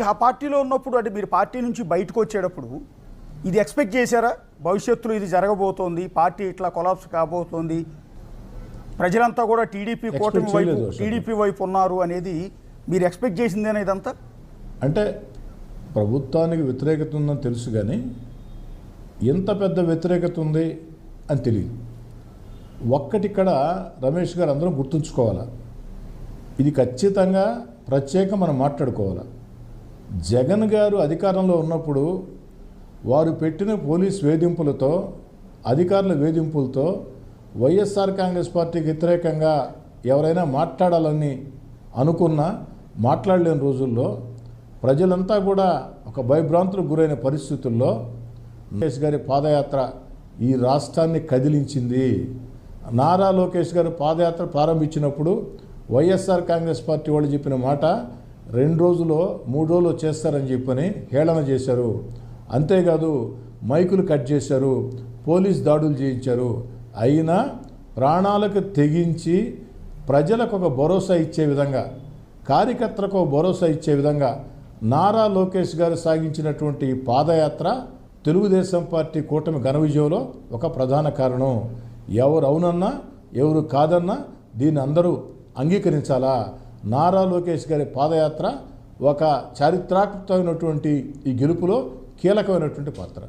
మీరు ఆ పార్టీలో ఉన్నప్పుడు అంటే మీరు పార్టీ నుంచి బయటకు వచ్చేటప్పుడు ఇది ఎక్స్పెక్ట్ చేశారా? భవిష్యత్తులో ఇది జరగబోతోంది, పార్టీ ఇట్లా కొలాప్స్ కాబోతోంది, ప్రజలంతా కూడా టీడీపీ వైపు ఉన్నారు అనేది మీరు ఎక్స్పెక్ట్ చేసిందేనా ఇదంతా? అంటే ప్రభుత్వానికి వ్యతిరేకత ఉందని తెలుసు, కానీ ఎంత పెద్ద వ్యతిరేకత ఉంది అని తెలియదు. ఒక్కటిక్కడ రమేష్ గారు అందరం గుర్తుంచుకోవాలా, ఇది ఖచ్చితంగా ప్రత్యేకంగా మనం మాట్లాడుకోవాలా. జగన్ గారు అధికారంలో ఉన్నప్పుడు వారు పెట్టిన పోలీస్ వేధింపులతో, అధికారుల వేధింపులతో వైఎస్ఆర్ కాంగ్రెస్ పార్టీకి వ్యతిరేకంగా ఎవరైనా మాట్లాడాలని అనుకున్నా మాట్లాడలేని రోజుల్లో ప్రజలంతా కూడా ఒక భయభ్రాంతులకు గురైన పరిస్థితుల్లో లోకేష్ గారి పాదయాత్ర ఈ రాష్ట్రాన్ని కదిలించింది. నారా లోకేష్ గారు పాదయాత్ర ప్రారంభించినప్పుడు వైఎస్ఆర్ కాంగ్రెస్ పార్టీ వాళ్ళు చెప్పిన మాట 2 రోజులు 3 రోజులు చేస్తారని చెప్పని హేళన చేశారు. అంతేకాదు మైకులు కట్ చేశారు, పోలీస్ దాడులు చేయించారు. అయినా ప్రాణాలకు తెగించి ప్రజలకు ఒక భరోసా ఇచ్చే విధంగా, కార్యకర్తలకు ఒక భరోసా ఇచ్చే విధంగా నారా లోకేష్ గారు సాగించినటువంటి పాదయాత్ర తెలుగుదేశం పార్టీ కూటమి ఘన విజయంలో ఒక ప్రధాన కారణం. ఎవరు అవునన్నా ఎవరు కాదన్నా దీన్ని అందరూ అంగీకరించాలా. నారా లోకేష్ గారి పాదయాత్ర ఒక చారిత్రాత్మకమైనటువంటి ఈ గెలుపులో కీలకమైనటువంటి పాత్ర.